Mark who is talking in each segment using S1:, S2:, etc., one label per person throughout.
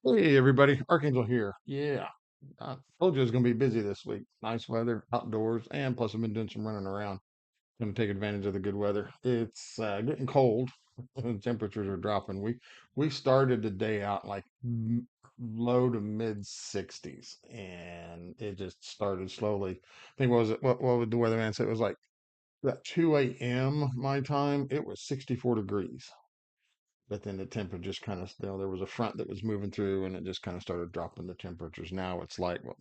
S1: Hey everybody, Archangel here. Yeah, I told you it was going to be busy this week. Nice weather, outdoors, and plus I've been doing some running around. Going to take advantage of the good weather. It's getting cold. The temperatures are dropping. We started the day out like low to mid 60s, and it just started slowly. I think what was it? What would the weatherman say? It was like at 2 a.m. my time. It was 64 degrees. But then the temperature just kind of, there was a front that was moving through and it just kind of started dropping the temperatures. Now it's like, what,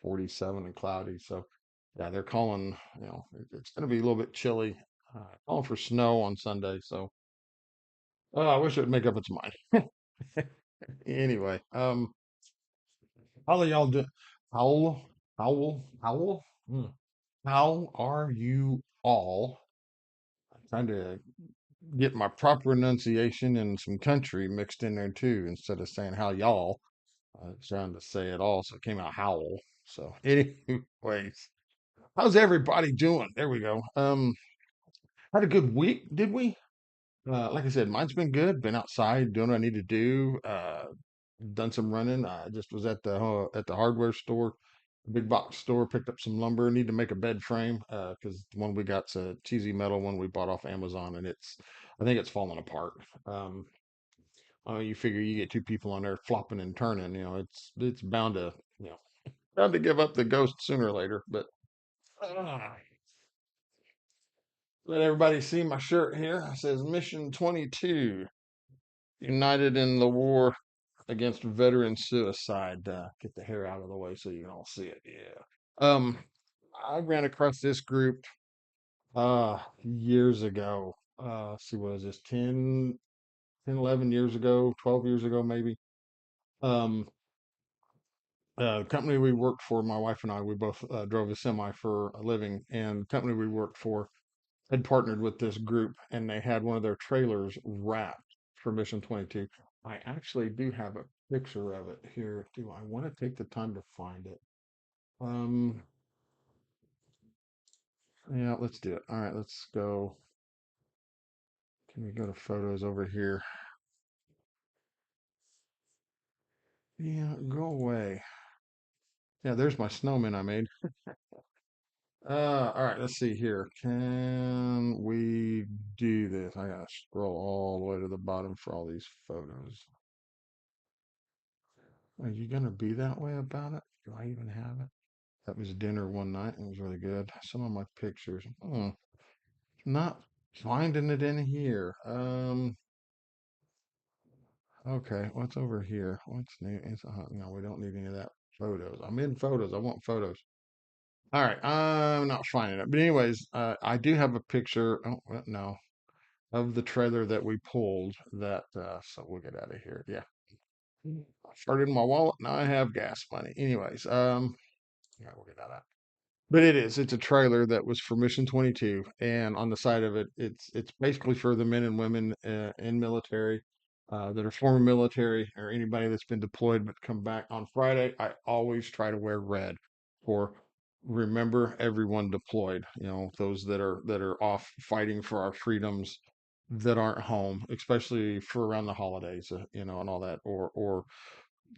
S1: 47 and cloudy. So, yeah, they're calling, it's going to be a little bit chilly, calling for snow on Sunday. So, I wish it would make up its mind. Anyway, how are y'all doing? Howl, howl. How are you all? I'm trying to get my proper enunciation and some country mixed in there too, instead of saying how y'all. I was trying to say it all, so it came out howl. So, anyways, how's everybody doing? There we go. Had a good week, did we? Like I said, mine's been good. Been outside doing what I need to do. Done some running. I just was at the hardware store, big box store, picked up some lumber. Need to make a bed frame because the one we got's a cheesy metal one we bought off Amazon, and I think it's falling apart. Um, you figure you get two people on there flopping and turning, it's bound to, you know, bound to give up the ghost sooner or later. But ah, let everybody see my shirt here. It says Mission 22, United in the War Against Veteran Suicide. Get the hair out of the way so you can all see it. Yeah. Um, I ran across this group years ago. See, what is this? 11 years ago, 12 years ago, maybe. Um, the company we worked for, my wife and I, we both drove a semi for a living, and the company we worked for had partnered with this group, and they had one of their trailers wrapped for Mission 22. I actually do have a picture of it here. Do I want to take the time to find it? Um, yeah, let's do it. All right, let's go. Can we go to photos over here? Yeah, go away. Yeah, there's my snowman I made. All right, let's see here. Can we do this? I gotta scroll all the way to the bottom for all these photos. Are you gonna be that way about it? Do I even have it? That was dinner one night. It was really good. Some of my pictures. Not finding it in here. Okay, what's over here? What's new? No, we don't need any of that. Photos. I'm in photos. I want photos. All right, I'm not finding it. But anyways, I do have a picture. Oh, well, no, of the trailer that we pulled. So we'll get out of here. Yeah, I started in my wallet. Now I have gas money. Anyways, yeah, we'll get that out. But it's a trailer that was for Mission 22, and on the side of it, it's basically for the men and women in military that are former military or anybody that's been deployed but come back. On Friday, I always try to wear red for remember everyone deployed. Those that are off fighting for our freedoms that aren't home, especially for around the holidays, and all that, or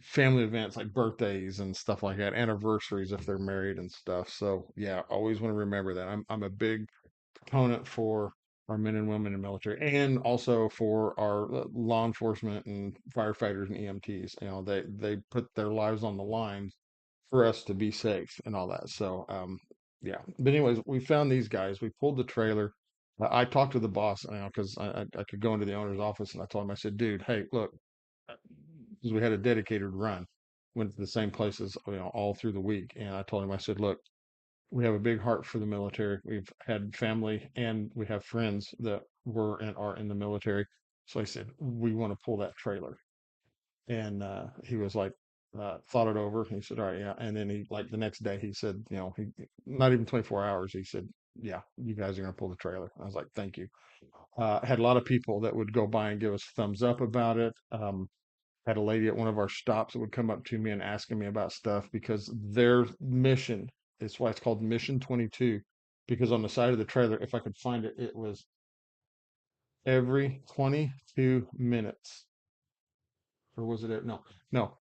S1: family events like birthdays and stuff like that, anniversaries if they're married and stuff. So yeah, always want to remember that. I'm a big proponent for our men and women in the military, and also for our law enforcement and firefighters and EMTs. They put their lives on the line for us to be safe and all that. So yeah. But anyways, we found these guys. We pulled the trailer. I talked to the boss, because I could go into the owner's office and I told him, I said, dude, hey, look, because we had a dedicated run, went to the same places, all through the week. And I told him, I said, look, we have a big heart for the military. We've had family and we have friends that were and are in the military. So I said, we want to pull that trailer. And he was like, thought it over. He said, all right, yeah. And then he, like the next day, he said, not even 24 hours, he said, yeah, you guys are going to pull the trailer. I was like, thank you. Had a lot of people that would go by and give us thumbs up about it. Had a lady at one of our stops that would come up to me and asking me about stuff because their mission is why it's called Mission 22. Because on the side of the trailer, if I could find it, it was every 22 minutes. Or was it? No, no.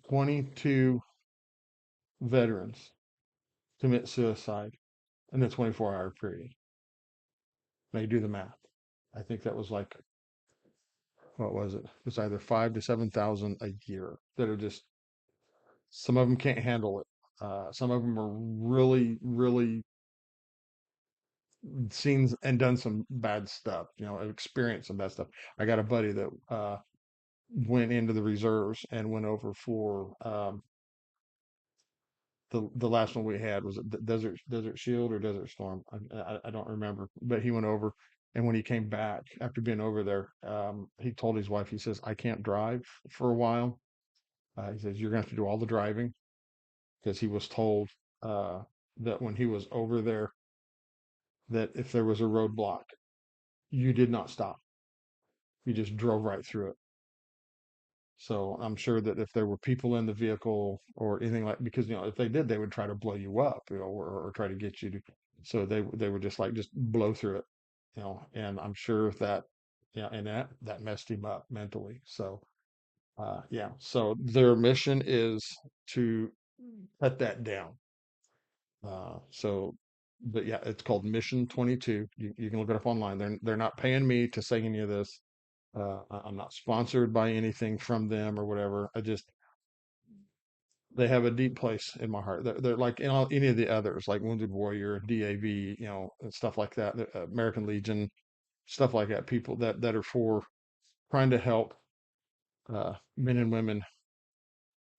S1: 22 veterans commit suicide in a 24-hour period. Now you do the math. I think that was like, what was it? It was either 5 to 7,000 a year that are just, some of them can't handle it. Some of them are really, really seen and done some bad stuff, experienced some bad stuff. I got a buddy that went into the reserves and went over for the last one we had was it Desert Shield or Desert Storm. I don't remember, but he went over, and when he came back after being over there, he told his wife, he says, "I can't drive for a while." He says, "You're gonna have to do all the driving," because he was told uh, that when he was over there, that if there was a roadblock, you did not stop. You just drove right through it. So I'm sure that if there were people in the vehicle or anything like, because if they did, they would try to blow you up, or try to get you to. So they were just like just blow through it. And I'm sure that, yeah, and that messed him up mentally. So yeah, so their mission is to cut that down. So, but yeah, it's called Mission 22. You can look it up online. They're not paying me to say any of this. I'm not sponsored by anything from them or whatever. They have a deep place in my heart. They're like any of the others, like Wounded Warrior, DAV, and stuff like that, American Legion, stuff like that. People that are for trying to help men and women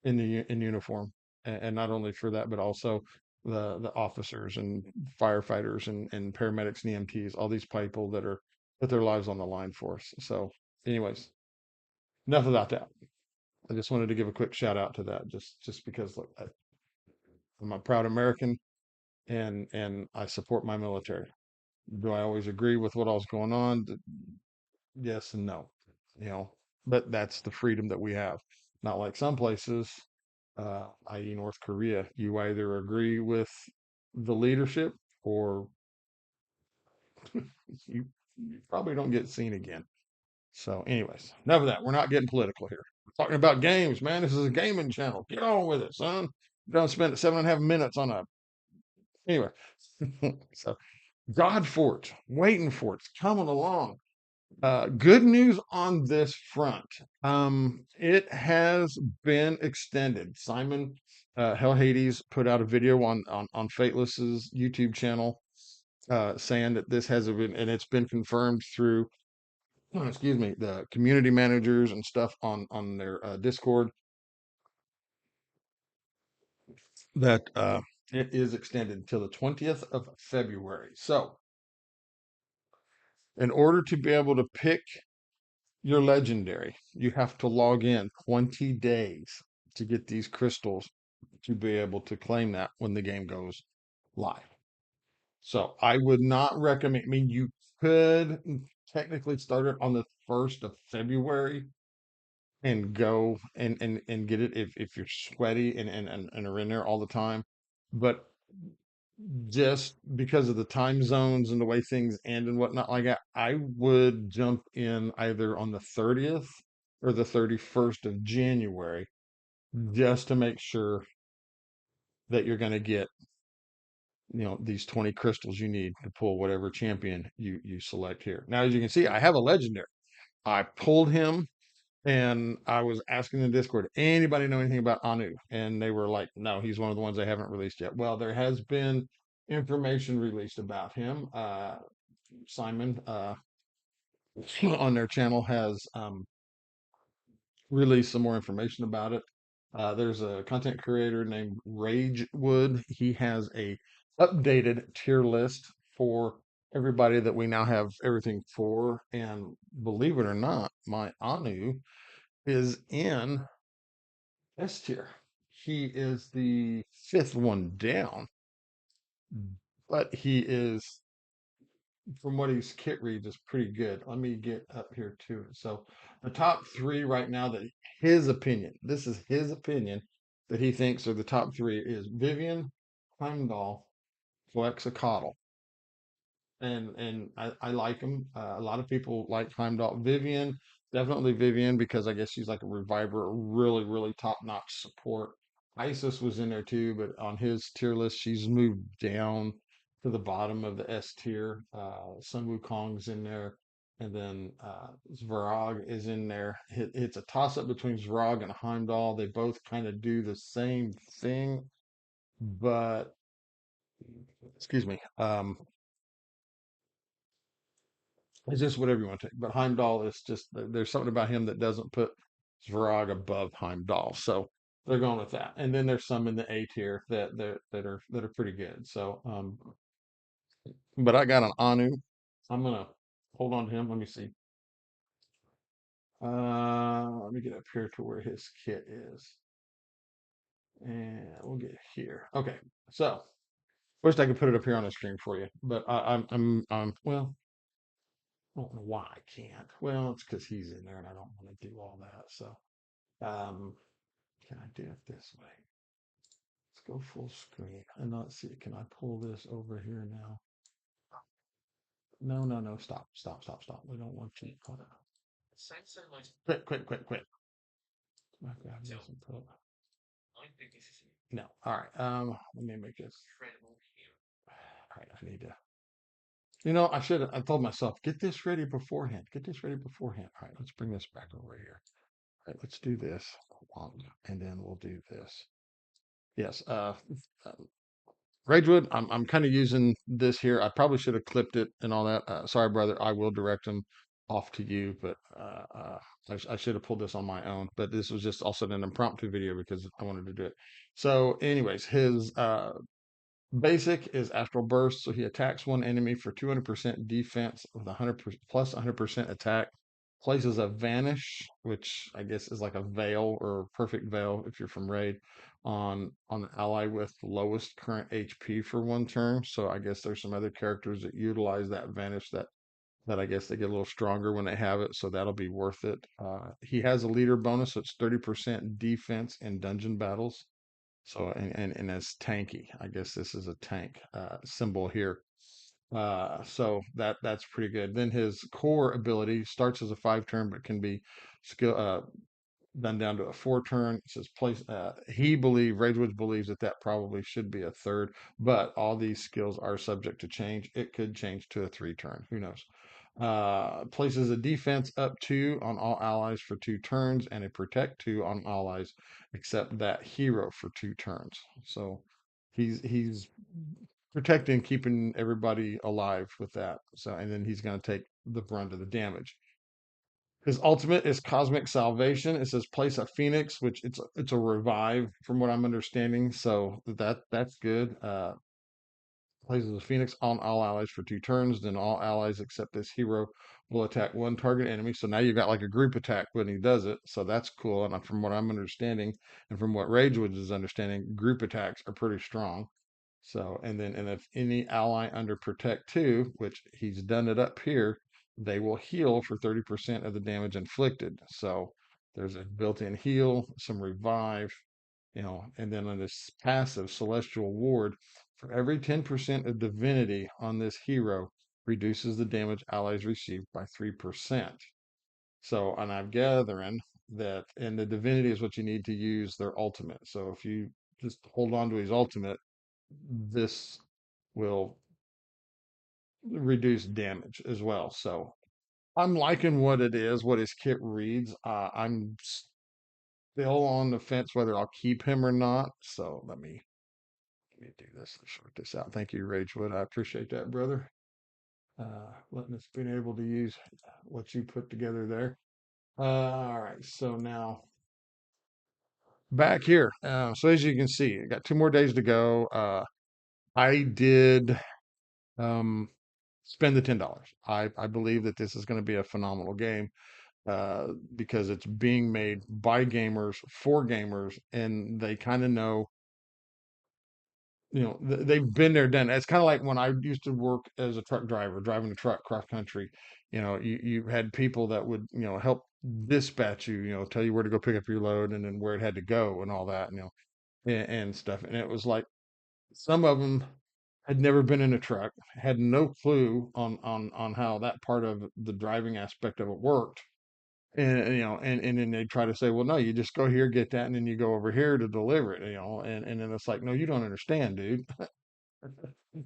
S1: in uniform, and not only for that, but also the officers and firefighters and paramedics and EMTs, all these people that are put their lives on the line for us. So, anyways, enough about that. I just wanted to give a quick shout out to that, just because look, I'm a proud American, and I support my military. Do I always agree with what all's going on? Yes and no, you know, but that's the freedom that we have. Not like some places, i.e., North Korea, you either agree with the leadership or you probably don't get seen again. So, anyways, enough of that. We're not getting political here. We're talking about games, man. This is a gaming channel. Get on with it, son. Don't spend 7.5 minutes on a. Anyway, so GODFORGE, waiting for it. It's coming along. Good news on this front. It has been extended. Simon Hell Hades put out a video on Fateless's YouTube channel, saying that this has been, and it's been confirmed through, excuse me, the community managers and stuff on their Discord, that it is extended until the 20th of February. So, in order to be able to pick your legendary, you have to log in 20 days to get these crystals to be able to claim that when the game goes live. So I would not recommend, I mean, you could technically start it on the 1st of February and go and get it if you're sweaty and are in there all the time. But just because of the time zones and the way things end and whatnot like that, I would jump in either on the 30th or the 31st of January, just to make sure that you're going to get, these 20 crystals you need to pull whatever champion you select here. Now, as you can see, I have a legendary. I pulled him, and I was asking in Discord, anybody know anything about Anu? And they were like, no, he's one of the ones they haven't released yet. Well, there has been information released about him. Simon on their channel has released some more information about it. There's a content creator named Ragewood. He has a updated tier list for everybody that we now have everything for. And believe it or not, my Anu is in S tier. He is the fifth one down, but he is, from what his kit reads, is pretty good. Let me get up here to it. So the top three right now, that his opinion, this is his opinion, that he thinks are the top three, is Vivian, Heimdall, Quetzalcoatl. And I like him. A lot of people like Heimdall. Vivian, Definitely Vivian because I guess she's like a reviver, a really, really top-notch support. Isis was in there too, but on his tier list, she's moved down to the bottom of the S tier. Sun Wukong's in there, and then Svarog is in there. It's a toss-up between Svarog and Heimdall. They both kind of do the same thing, but excuse me. It's just whatever you want to take. But Heimdall is just there's something about him that doesn't put Svarog above Heimdall. So they're going with that. And then there's some in the A tier that are pretty good. So but I got an Anu. I'm gonna hold on to him. Let me see. Let me get up here to where his kit is. And we'll get here. Okay. So first I can put it up here on the screen for you. But well, I don't know why I can't. Well, it's because he's in there and I don't want to do all that. So um can I do it this way? Let's go full screen. And let's see, can I pull this over here now? No, no, no, stop, stop, stop, stop. We don't want you. Hold on. Quit, quit, quit, quit. Can I grab this and put it? No. All right. Let me make this. All right, I need to. I should have. I told myself, get this ready beforehand. Get this ready beforehand. All right, let's bring this back over here. All right, let's do this. And then we'll do this. Yes. Ragewood, I'm kind of using this here. I probably should have clipped it and all that. Sorry, brother. I will direct them off to you, but I should have pulled this on my own. But this was just also an impromptu video because I wanted to do it. So, anyways, his basic is Astral Burst, so he attacks one enemy for 200% defense with 100% plus 100% attack. Places a Vanish, which I guess is like a veil or perfect veil if you're from Raid, on an ally with lowest current HP for one turn. So I guess there's some other characters that utilize that Vanish that I guess they get a little stronger when they have it, so that'll be worth it. He has a leader bonus, so it's 30% defense in dungeon battles. So and it's tanky. I guess this is a tank symbol here. So that's pretty good. Then his core ability starts as a 5 turn, but can be skill done down to a 4 turn. It says place. Ragewood believes that probably should be a third, but all these skills are subject to change. It could change to a 3 turn. Who knows? Places a defense up 2 on all allies for 2 turns and a protect 2 on allies except that hero for 2 turns. So he's protecting, keeping everybody alive with that. So and then he's going to take the brunt of the damage. His ultimate is Cosmic Salvation. It says place a Phoenix, which it's a revive from what I'm understanding. So that's good. Places a Phoenix on all allies for 2 turns. Then all allies except this hero will attack one target enemy. So now you got like a group attack when he does it. So that's cool. And from what I'm understanding, and from what Ragewood is understanding, group attacks are pretty strong. So and if any ally under Protect 2, which he's done it up here, they will heal for 30% of the damage inflicted. So there's a built-in heal, some revive, and then on this passive Celestial Ward, for every 10% of divinity on this hero, reduces the damage allies receive by 3%. So, and I'm gathering that, and the divinity is what you need to use their ultimate. So if you just hold on to his ultimate, this will reduce damage as well. So I'm liking what it is, what his kit reads. I'm still on the fence whether I'll keep him or not. So let me do this and sort this out. Thank you, Ragewood. I appreciate that, brother. Letting us being able to use what you put together there. All right, so now back here. So as you can see, I got 2 more days to go. I did um, spend the $10. I believe that this is going to be a phenomenal game because it's being made by gamers for gamers, and they kind of know they've been there, done. It's kind of like when I used to work as a truck driver, driving a truck cross country. You had people that would help dispatch you, tell you where to go pick up your load and then where it had to go and all that, and stuff. And it was like some of them had never been in a truck, had no clue on how that part of the driving aspect of it worked, And and then they try to say, well, no, you just go here, get that, and then you go over here to deliver it, and then it's like, no, you don't understand, dude.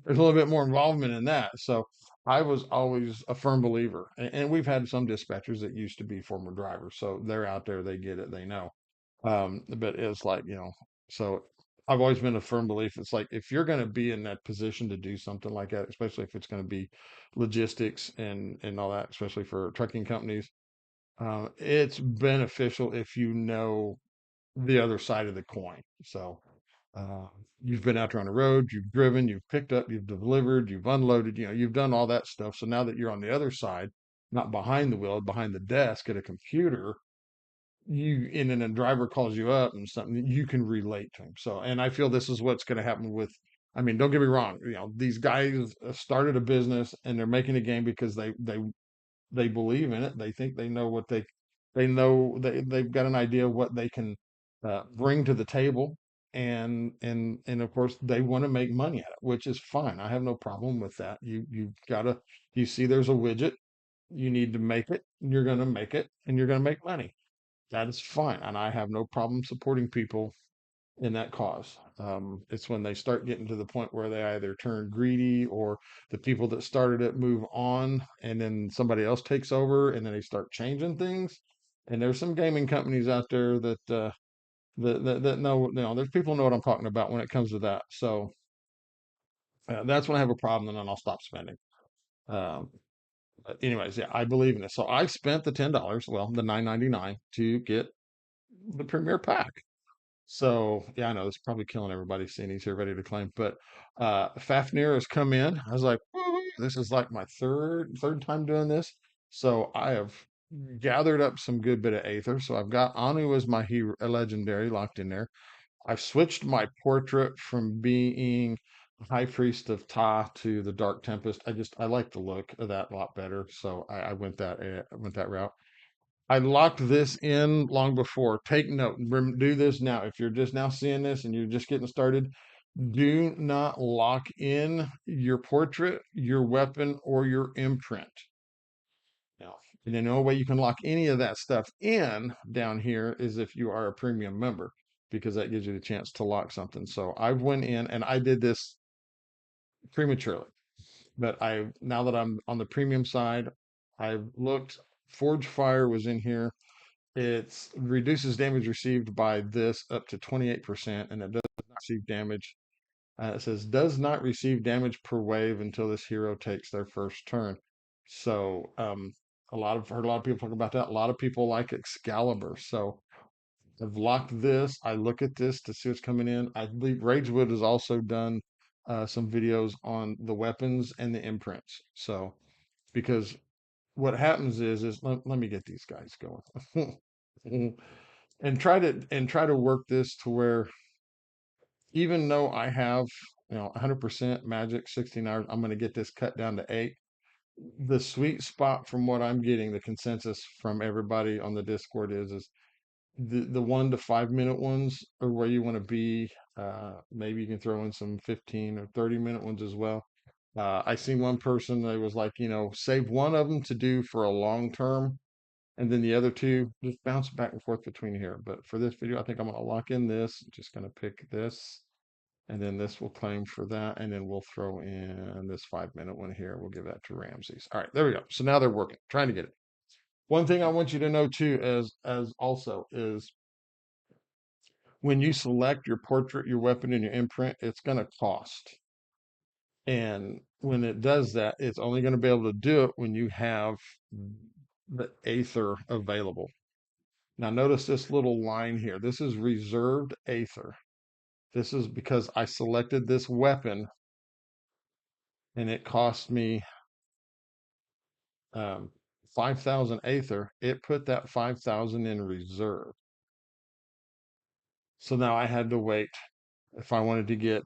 S1: There's a little bit more involvement in that. So I was always a firm believer, and we've had some dispatchers that used to be former drivers, so they're out there, they get it, they know. But it's like, so I've always been a firm belief. It's like if you're going to be in that position to do something like that, especially if it's going to be logistics and all that, especially for trucking companies, it's beneficial if you know the other side of the coin. So uh, you've been out there on the road, you've driven, you've picked up, you've delivered, you've unloaded, you've done all that stuff. So now that you're on the other side, not behind the wheel, behind the desk at a computer, and then a driver calls you up and something you can relate to him. So, and I feel this is what's going to happen with. I mean, don't get me wrong. These guys started a business and they're making a game because they believe in it. They think they know what they know they've got an idea of what they can bring to the table, and of course they want to make money at it, which is fine. I have no problem with that. You gotta you see there's a widget, you need to make it, and you're gonna make it, and you're gonna make money. That is fine, and I have no problem supporting people in that cause. It's when they start getting to the point where they either turn greedy or the people that started it move on and then somebody else takes over and then they start changing things. And there's some gaming companies out there that know, there's people who know what I'm talking about when it comes to that. So that's when I have a problem and then I'll stop spending. Um, but anyways, yeah, I believe in this. So I spent the $10, well, the 9.99 to get the premier pack. So yeah, I know this is probably killing everybody seeing he's here ready to claim, but Fafnir has come in. I was like, "Woo, this is like my third time doing this. So I have gathered up some good bit of Aether. So I've got Anu as my hero, a legendary locked in there. I've switched my portrait from being High Priest of Ta to the Dark Tempest. I like the look of that a lot better. So I went that route. I locked this in long before. Take note. Do this now. If you're just now seeing this and you're just getting started, do not lock in your portrait, your weapon, or your imprint. Now, and the only way you can lock any of that stuff in down here is if you are a premium member, because that gives you the chance to lock something. So I went in and I did this prematurely, but now that I'm on the premium side, I've looked. Forge Fire was in here. It reduces damage received by this up to 28%, and it does not receive damage. It says does not receive damage per wave until this hero takes their first turn. So heard a lot of people talk about that. A lot of people like Excalibur. So I've locked this. I look at this to see what's coming in. I believe Ragewood has also done some videos on the weapons and the imprints. So because what happens is let me get these guys going. And try to work this to where even though I have 100% magic 16 hours, I'm going to get this cut down to 8. The sweet spot from what I'm getting, the consensus from everybody on the Discord is the 1 to 5 minute ones are where you want to be. Maybe you can throw in some 15 or 30-minute ones as well. I seen one person that was like, save one of them to do for a long term, and then the other two just bounce back and forth between here. But for this video, I think I'm going to lock in this. Just going to pick this, and then this will claim for that, and then we'll throw in this 5 minute one here. We'll give that to Ramses. All right, there we go. So now they're working, trying to get it. One thing I want you to know too, as also is when you select your portrait, your weapon, and your imprint, it's going to cost. And when it does that, it's only going to be able to do it when you have the Aether available. Now notice this little line here. This is reserved Aether. This is because I selected this weapon and it cost me um, 5,000 Aether. It put that 5,000 in reserve. So now I had to wait if I wanted to get,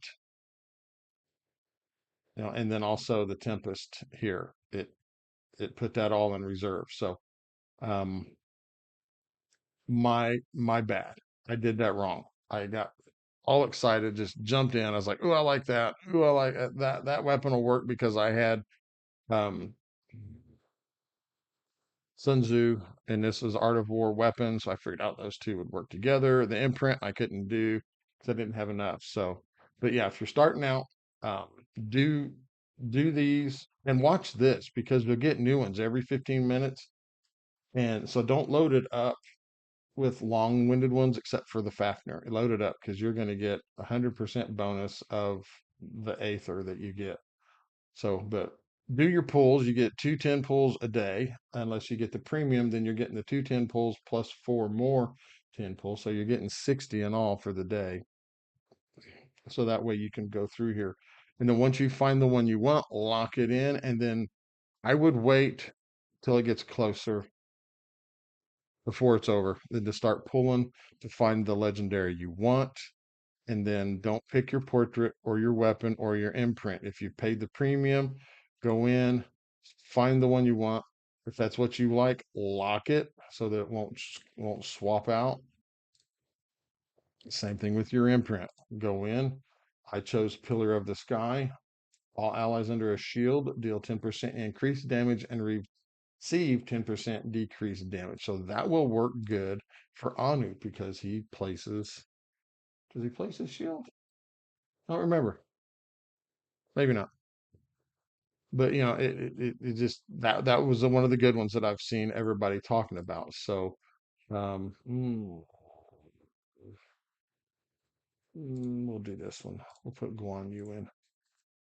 S1: and then also the Tempest here. It put that all in reserve. So um, my bad. I did that wrong. I got all excited, just jumped in. I was like, "Ooh, I like that. Ooh, I like that. That weapon will work because I had um, Sun Tzu, and this was Art of War weapons. So I figured out those two would work together. The imprint I couldn't do because I didn't have enough. So, but yeah, if you're starting out, um, do do these and watch this because you'll get new ones every 15 minutes. And so don't load it up with long-winded ones except for the Fafnir. Load it up because you're going to get 100% bonus of the Aether that you get. So, but do your pulls. You get 2 10 pulls a day. Unless you get the premium, then you're getting the 2 10 pulls plus four more 10 pulls. So you're getting 60 in all for the day. So that way you can go through here. And then once you find the one you want, lock it in. And then I would wait till it gets closer before it's over, then to start pulling to find the legendary you want. And then don't pick your portrait or your weapon or your imprint. If you paid the premium, go in, find the one you want. If that's what you like, lock it so that it won't swap out. Same thing with your imprint. Go in. I chose Pillar of the Sky. All allies under a shield deal 10% increased damage and receive 10% decreased damage. So that will work good for Anu because he places. Does he place his shield? I don't remember. Maybe not. But it just that was one of the good ones that I've seen everybody talking about. So um, mm, we'll do this one. We'll put Guan Yu in.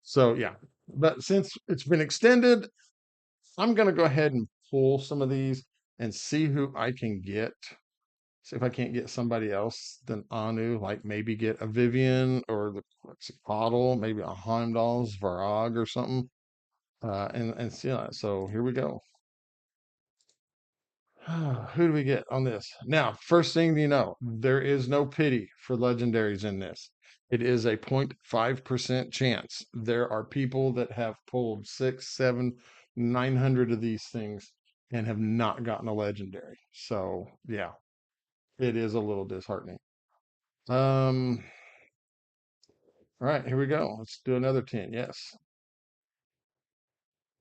S1: So yeah, but since it's been extended, I'm gonna go ahead and pull some of these and see who I can get. See if I can't get somebody else than Anu, like maybe get a Vivian or the what's it, Pottle, maybe a Heimdall's Varag or something. And see that. So here we go. Who do we get on this? Now, first thing you know, there is no pity for legendaries in this. It is a 0.5% chance. There are people that have pulled six, seven, 900 of these things and have not gotten a legendary. So, yeah, it is a little disheartening. Um, all right, here we go. Let's do another 10. Yes.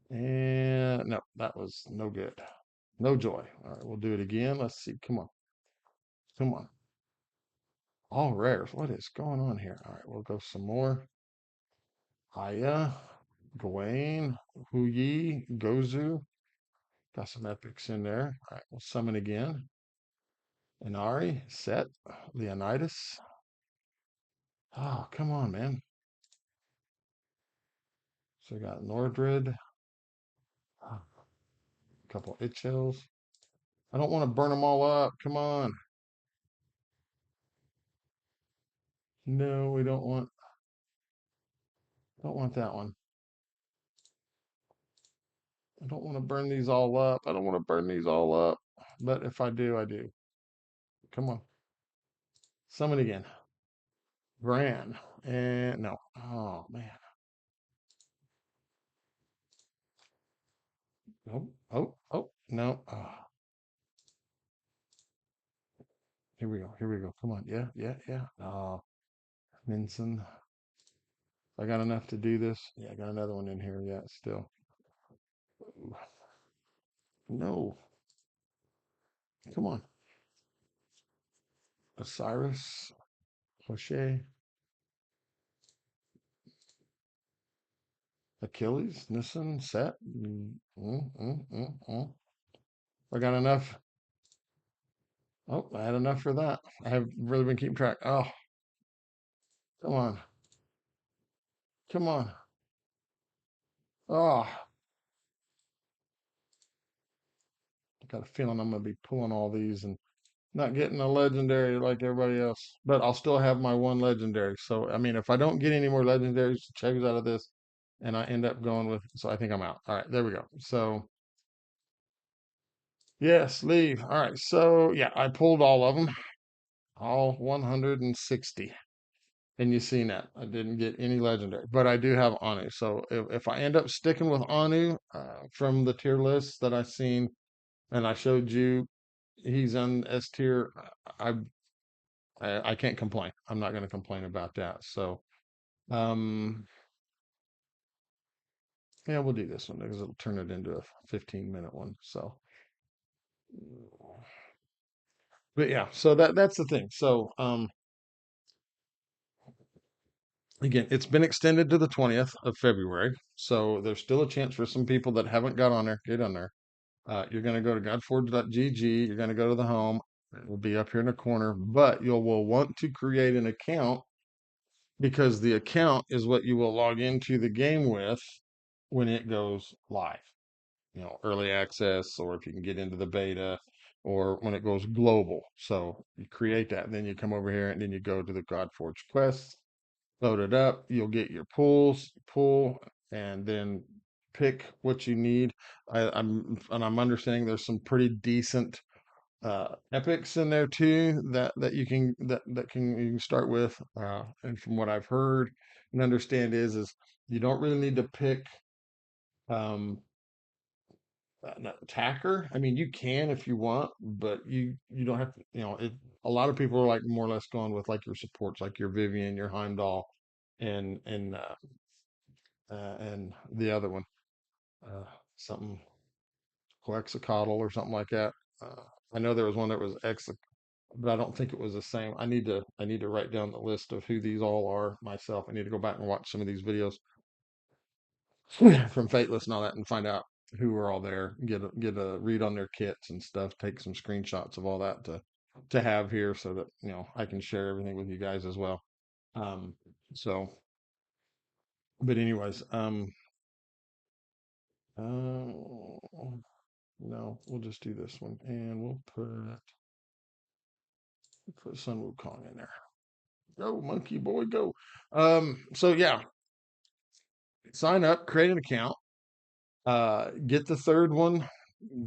S1: And no, that was no good. No joy. All right, we'll do it again. Let's see. Come on. Come on. All rares. What is going on here? All right, we'll go some more. Aya, Gawain, Huyi, Gozu. Got some epics in there. All right, we'll summon again. Inari, Set, Leonidas. Oh, come on, man. So we got Nordred, a couple Itchels. I don't want to burn them all up. Come on. No, we don't want that one. I don't want to burn these all up. I don't want to burn these all up. But if I do, I do. Come on. Summon again. Gran. And no. Oh man. Oh, oh, oh, no. Here we go. Here we go. Come on. Yeah, yeah, yeah. Minson. I got enough to do this. Yeah, I got another one in here. Yeah, still. No. Come on. Osiris. Hoshea. Achilles. Nissen. Set. I got enough. Oh, I had enough for that. I have really been keeping track. Oh, come on. Come on. Oh, I got a feeling I'm going to be pulling all these and not getting a legendary like everybody else. But I'll still have my one legendary. So, I mean, if I don't get any more legendaries, check out of this, and I end up going with, so I think I'm out. All right, there we go. So, yes, leave. All right, so yeah, I pulled all of them, all 160. And you seen that. I didn't get any legendary, but I do have Anu. So if I end up sticking with Anu from the tier list that I seen and I showed you, he's on S tier. I I can't complain. I'm not going to complain about that. So um yeah, we'll do this one because it'll turn it into a 15-minute one. So But yeah, so that's the thing. So again, it's been extended to the 20th of February. So there's still a chance for some people that haven't got on there, get on there. You're going to go to godforge.gg. You're going to go to the home. It will be up here in the corner, but you will want to create an account because the account is what you will log into the game with when it goes live. Early access, or if you can get into the beta, or when it goes global. So you create that, and then you come over here, and then you go to the GodForge quests, load it up. You'll get your pools, pull, and then pick what you need. I'm understanding there's some pretty decent epics in there too that you can start with. And from what I've heard and understand is you don't really need to pick um not attacker. I mean, you can if you want, but you don't have to. A lot of people are like more or less going with like your supports, like your Vivian, your Heimdall, and the other one, uh, something Coexacotl or something like that. Uh, I know there was one that was Ex, but I don't think it was the same. I need to write down the list of who these all are myself. I need to go back and watch some of these videos from Fateless and all that and find out who are all there. Get a read on their kits and stuff. Take some screenshots of all that to have here so that I can share everything with you guys as well. Um, so, but anyways, uh, no, we'll just do this one, and we'll put Sun Wukong in there. Go, monkey boy, go. So yeah, sign up, create an account, get the third one,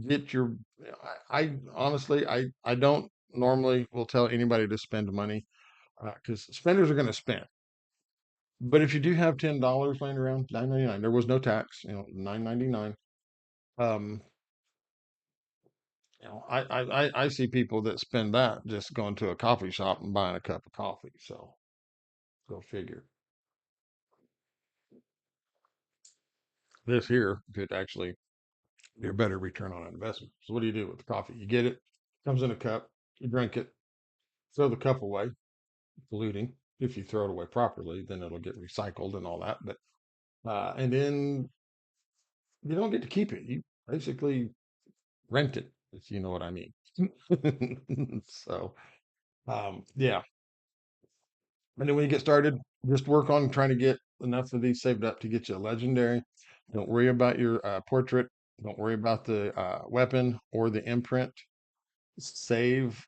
S1: get your. I honestly, I don't normally will tell anybody to spend money because spenders are going to spend. But if you do have $10 laying around, 9.99, there was no tax, 9.99. Um, I see people that spend that just going to a coffee shop and buying a cup of coffee. So go figure. This here could actually be a better return on investment. So what do you do with the coffee? You get it, comes in a cup, you drink it, throw the cup away, polluting. If you throw it away properly, then it'll get recycled and all that. But and then you don't get to keep it. You basically rent it, if you know what I mean. So yeah. And then when you get started, just work on trying to get enough of these saved up to get you a legendary. Don't worry about your portrait. Don't worry about the weapon or the imprint. Save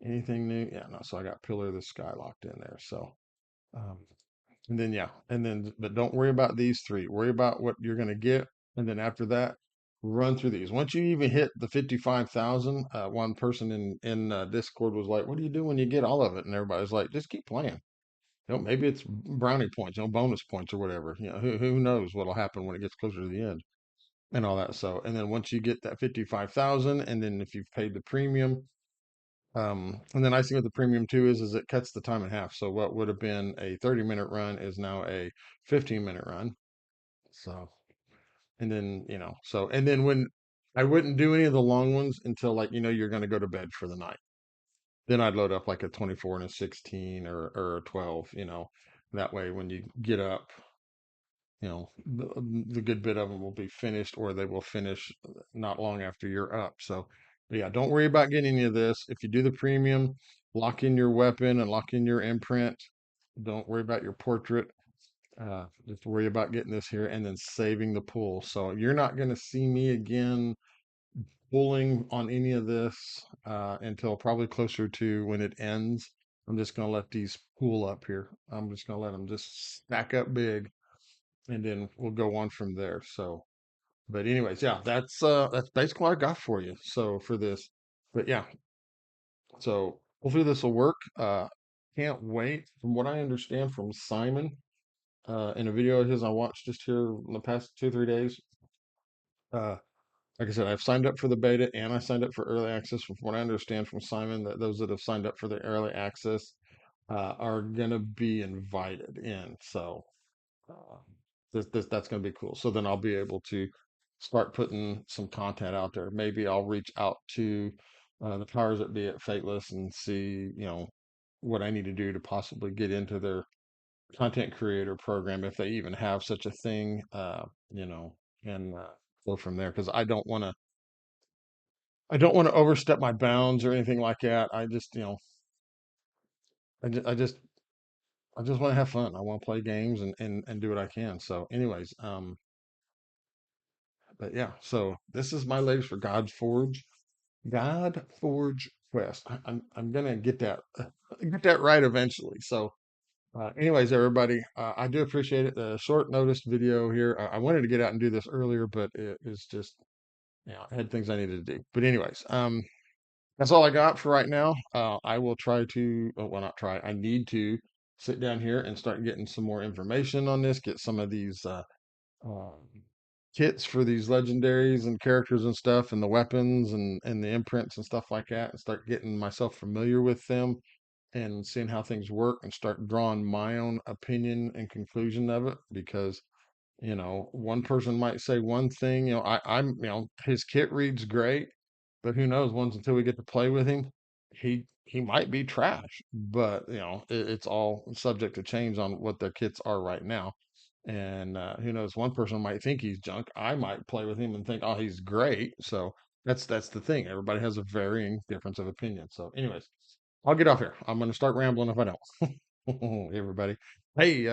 S1: anything new. Yeah, no. So I got Pillar of the Sky locked in there. So, um, and then yeah, and then but don't worry about these three. Worry about what you're gonna get, and then after that, run through these. Once you even hit the 55,000, one person in Discord was like, "What do you do when you get all of it?" And everybody's like, "Just keep playing." Maybe it's brownie points, bonus points or whatever. Who knows what'll happen when it gets closer to the end and all that. So, and then once you get that 55,000, and then if you've paid the premium, and then I see what the premium too is it cuts the time in half. So what would have been a 30-minute run is now a 15-minute run. So, and then, and then when I wouldn't do any of the long ones until like, you're going to go to bed for the night. Then I'd load up like a 24 and a 16 or a 12, that way when you get up, the good bit of them will be finished or they will finish not long after you're up. So, but yeah, don't worry about getting any of this. If you do the premium, lock in your weapon and lock in your imprint. Don't worry about your portrait. Just worry about getting this here and then saving the pool. So you're not going to see me again pulling on any of this until probably closer to when it ends. I'm just going to let these pool up here. I'm just going to let them just stack up big and then we'll go on from there. So, but anyways, yeah, that's basically what I got for you. So for this, but yeah, so hopefully this will work. Can't wait. From what I understand from Simon, in a video of his I watched just here in the past 2 3 days. Uh, like I said, I've signed up for the beta and I signed up for early access. From what I understand from Simon, that those that have signed up for the early access are gonna be invited in. So uh, that's gonna be cool. So then I'll be able to start putting some content out there. Maybe I'll reach out to the powers that be at Fateless and see, what I need to do to possibly get into their content creator program if they even have such a thing, and go from there. Because I don't want to overstep my bounds or anything like that. I just, I just, I just want to have fun. I want to play games and do what I can. So, anyways, but yeah. So this is my latest for God Forge Quest. I'm gonna get that right eventually. So, anyways, everybody, I do appreciate it. The short notice video here. I wanted to get out and do this earlier, but it is just, I had things I needed to do. But anyways, that's all I got for right now. I will try to, well, not try. I need to sit down here and start getting some more information on this. Get some of these um, kits for these legendaries and characters and stuff, and the weapons and the imprints and stuff like that, and start getting myself familiar with them and seeing how things work and start drawing my own opinion and conclusion of it. Because one person might say one thing, his kit reads great, but who knows? Once until we get to play with him, he might be trash. But it's all subject to change on what their kits are right now. And who knows? One person might think he's junk. I might play with him and think, oh, he's great. So that's the thing. Everybody has a varying difference of opinion. So, anyways, I'll get off here. I'm going to start rambling if I don't. Everybody, hey,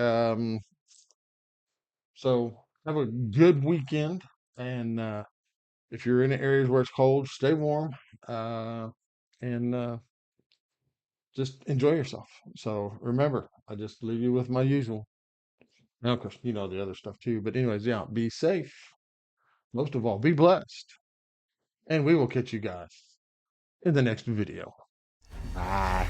S1: so have a good weekend, and if you're in the areas where it's cold, stay warm, uh, and just enjoy yourself. So remember, I just leave you with my usual. Now, of course, the other stuff too. But anyways, yeah, be safe. Most of all, be blessed, and we will catch you guys in the next video. Bye.